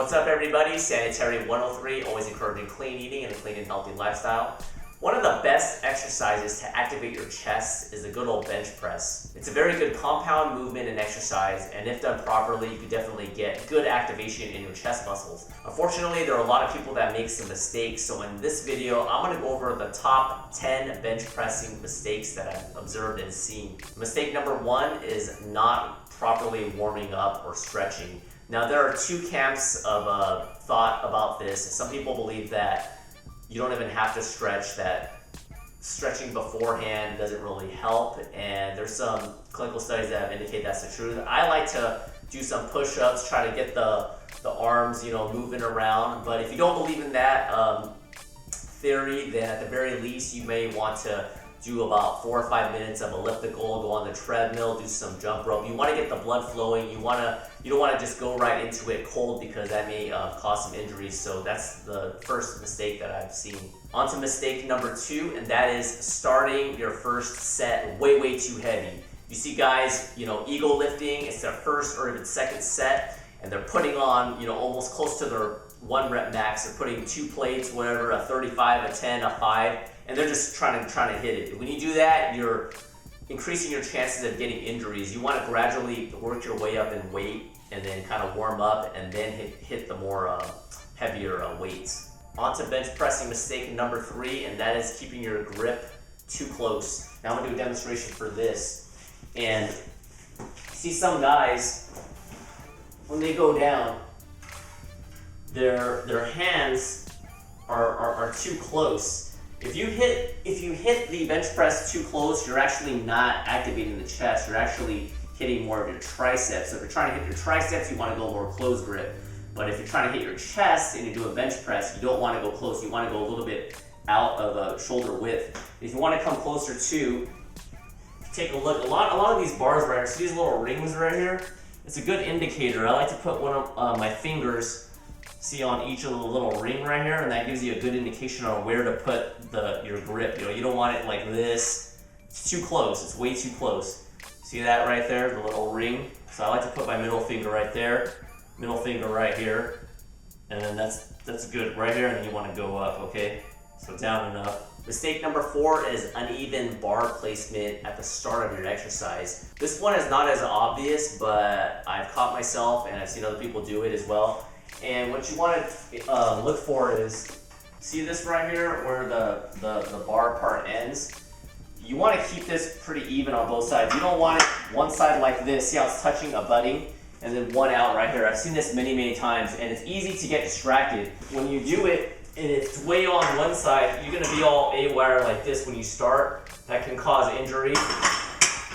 What's up, everybody? Sanitary 103, always encouraging clean eating and a clean and healthy lifestyle. One of the best exercises to activate your chest is a good old bench press. It's a very good compound movement and exercise, and if done properly, you can definitely get good activation in your chest muscles. Unfortunately, there are a lot of people that make some mistakes, so in this video, I'm going to go over the top 10 bench pressing mistakes that I've observed and seen. Mistake number 1 is not properly warming up or stretching. Now, there are two camps of thought about this. Some people believe that you don't even have to stretch, that stretching beforehand doesn't really help, and there's some clinical studies that have indicated that's the truth. I like to do some push-ups, try to get the arms, moving around, but if you don't believe in that theory, then at the very least you may want to do about 4 or 5 minutes of elliptical, go on the treadmill, do some jump rope. You want to get the blood flowing. You don't want to just go right into it cold, because that may cause some injuries. So that's the first mistake that I've seen. On to mistake number 2, and that is starting your first set way too heavy. You see guys, ego lifting, it's their first or even second set, and they're putting on, almost close to their 1 rep max. They're putting 2 plates, whatever, a 35, a 10, a 5, and they're just trying to hit it. When you do that, you're increasing your chances of getting injuries. You want to gradually work your way up in weight and then kind of warm up and then hit the more heavier weights. On to bench pressing mistake number 3, and that is keeping your grip too close. Now I'm going to do a demonstration for this. And see some guys, when they go down, their hands are too close. If you hit the bench press too close, you're actually not activating the chest. You're actually hitting more of your triceps. So if you're trying to hit your triceps, you want to go more close grip. But if you're trying to hit your chest and you do a bench press, you don't want to go close. You want to go a little bit out of shoulder width. If you want to come closer to, take a look. A lot of these bars right here, see these little rings right here? It's a good indicator. I like to put one of my fingers, see, on each of the little ring right here, and that gives you a good indication on where to put your grip. You don't want it like this. It's too close. It's way too close. See that right there, the little ring? So I like to put my middle finger right there, middle finger right here, and then that's good right here, and then you want to go up, okay? So down and up. Mistake number 4 is uneven bar placement at the start of your exercise. This one is not as obvious, but I've caught myself and I've seen other people do it as well. And what you want to look for is, see this right here where the bar part ends? You want to keep this pretty even on both sides. You don't want it one side like this. See how it's touching a budding? And then one out right here. I've seen this many times, and it's easy to get distracted. When you do it and it's way on one side, you're going to be all A-wire like this when you start. That can cause injury,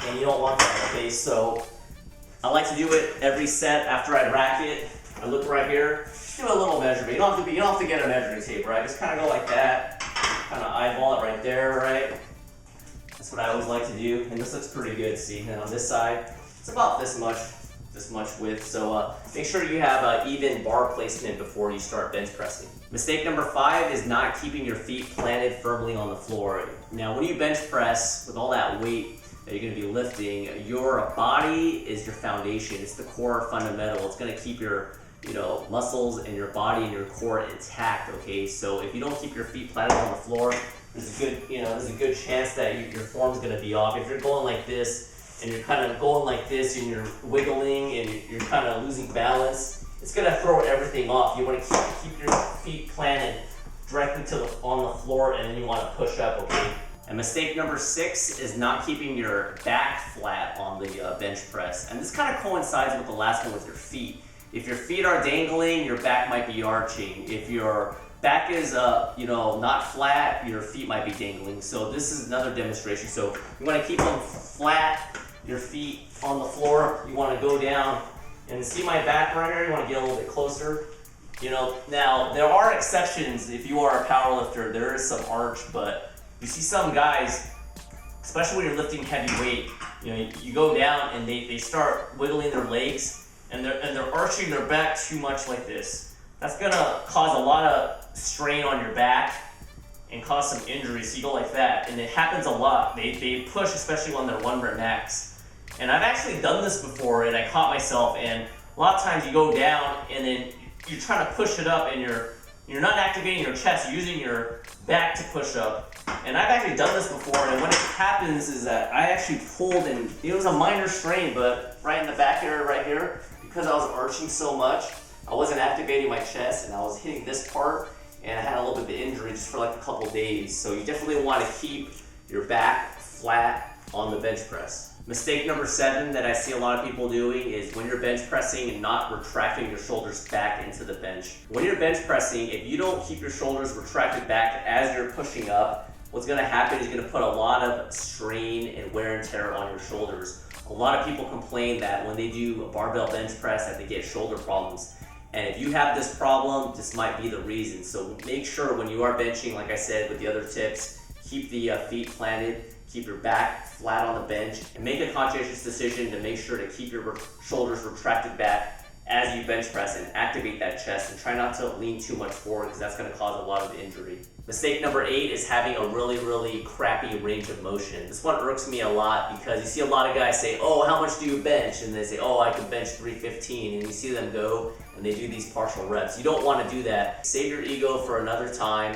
and you don't want that, okay? So I like to do it every set after I rack it. I look right here, just do a little measurement. You don't have to get a measuring tape, right? Just kind of go like that, kind of eyeball it right there, right? That's what I always like to do, and this looks pretty good. See, and on this side, it's about this much width. So make sure you have even bar placement before you start bench pressing. Mistake number 5 is not keeping your feet planted firmly on the floor. Now, when you bench press with all that weight that you're going to be lifting, your body is your foundation. It's the core fundamental. It's going to keep your muscles and your body and your core intact, okay? So if you don't keep your feet planted on the floor, there's a good chance that your form's gonna be off. If you're going like this and you're kind of going like this and you're wiggling and you're kind of losing balance, it's gonna throw everything off. You want to keep your feet planted directly on the floor, and then you want to push up, okay? And mistake number 6 is not keeping your back flat on the bench press. And this kind of coincides with the last one with your feet. If your feet are dangling, your back might be arching. If your back is not flat, your feet might be dangling. So this is another demonstration. So you want to keep them flat, your feet on the floor. You want to go down and see my back right here. You want to get a little bit closer. Now there are exceptions. If you are a power lifter, there is some arch, but you see some guys, especially when you're lifting heavy weight, you go down and they start wiggling their legs, and they're arching their back too much like this. That's gonna cause a lot of strain on your back and cause some injuries. So you go like that, and it happens a lot. They push, especially when they're 1 rep max. And I've actually done this before, and I caught myself. And a lot of times you go down, and then you're trying to push it up and you're not activating your chest, you're using your back to push up. And I've actually done this before, and when it happens is that I actually pulled, and it was a minor strain, but right in the back area right here, because I was arching so much, I wasn't activating my chest, and I was hitting this part, and I had a little bit of injury just for like a couple days. So you definitely want to keep your back flat on the bench press. Mistake number 7 that I see a lot of people doing is when you're bench pressing and not retracting your shoulders back into the bench. When you're bench pressing, if you don't keep your shoulders retracted back as you're pushing up, what's going to happen is you're going to put a lot of strain and wear and tear on your shoulders. A lot of people complain that when they do a barbell bench press that they get shoulder problems. And if you have this problem, this might be the reason. So make sure when you are benching, like I said with the other tips, keep the feet planted, keep your back flat on the bench, and make a conscientious decision to make sure to keep your shoulders retracted back as you bench press and activate that chest, and try not to lean too much forward because that's going to cause a lot of injury. Mistake number 8 is having a really crappy range of motion. This one irks me a lot because you see a lot of guys say, oh, how much do you bench? And they say, oh, I can bench 315, and you see them go and they do these partial reps. You don't want to do that. Save your ego for another time.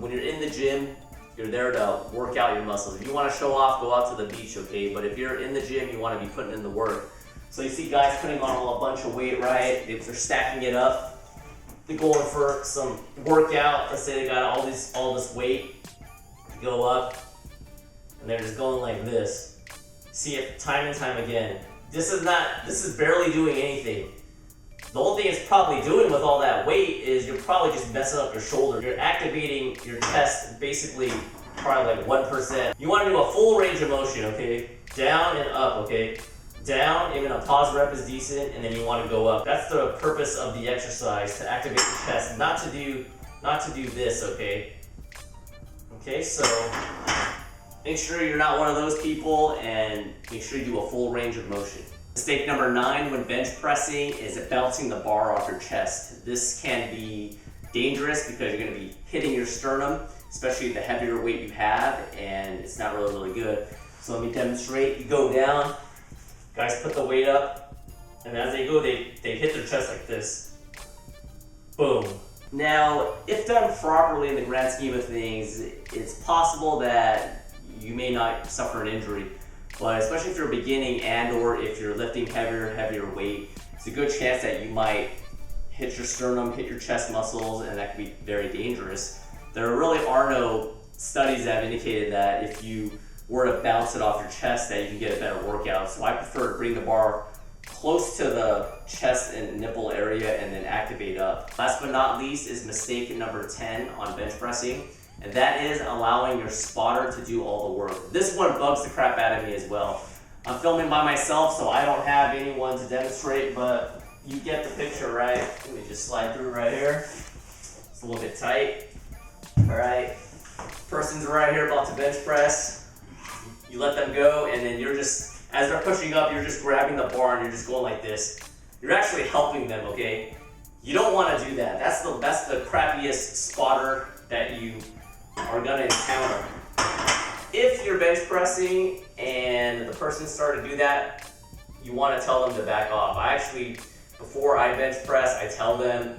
When you're in the gym, you're there to work out your muscles. If you want to show off, go out to the beach, okay? But if you're in the gym, you want to be putting in the work. So you see guys putting on a bunch of weight, right? If they're stacking it up, they're going for some workout. Let's say they got all this weight to go up, and they're just going like this. See it time and time again. This is barely doing anything. The only thing it's probably doing with all that weight is you're probably just messing up your shoulder. You're activating your chest basically probably like 1%. You want to do a full range of motion, okay? Down and up, okay? Down, even a pause rep is decent, and then you want to go up. That's the purpose of the exercise, to activate the chest, not to do this, okay? Okay, so make sure you're not one of those people, and make sure you do a full range of motion. Mistake number 9 when bench pressing is bouncing the bar off your chest. This can be dangerous because you're going to be hitting your sternum, especially the heavier weight you have, and it's not really good. So let me demonstrate. You go down, guys put the weight up, and as they go, they hit their chest like this. Boom. Now, if done properly in the grand scheme of things, it's possible that you may not suffer an injury. But especially if you're beginning and or if you're lifting heavier weight, it's a good chance that you might hit your sternum, hit your chest muscles, and that can be very dangerous. There really are no studies that have indicated that if you were to bounce it off your chest that you can get a better workout. So I prefer to bring the bar close to the chest and nipple area and then activate up. Last but not least is mistake number 10 on bench pressing. And that is allowing your spotter to do all the work. This one bugs the crap out of me as well. I'm filming by myself, so I don't have anyone to demonstrate, but you get the picture, right? Let me just slide through right here. It's a little bit tight. All right, person's right here about to bench press. You let them go, and then you're just, as they're pushing up, you're just grabbing the bar and you're just going like this. You're actually helping them, okay? You don't want to do that. That's the crappiest spotter that you are going to encounter. If you're bench pressing and the person started to do that, you want to tell them to back off. I actually, before I bench press, I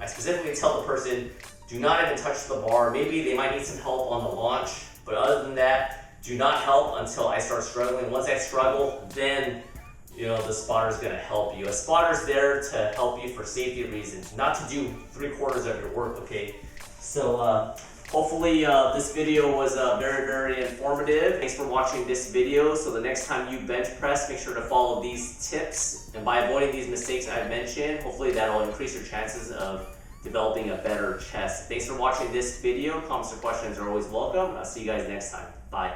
specifically tell the person, do not even touch the bar. Maybe they might need some help on the launch, but other than that, do not help until I start struggling. Once I struggle, then the spotter's going to help you. A spotter's there to help you for safety reasons, not to do 3/4 of your work, okay? So hopefully this video was very informative. Thanks for watching this video. So the next time you bench press, make sure to follow these tips. And by avoiding these mistakes I've mentioned, hopefully that'll increase your chances of developing a better chest. Thanks for watching this video. Comments or questions are always welcome. I'll see you guys next time. Bye.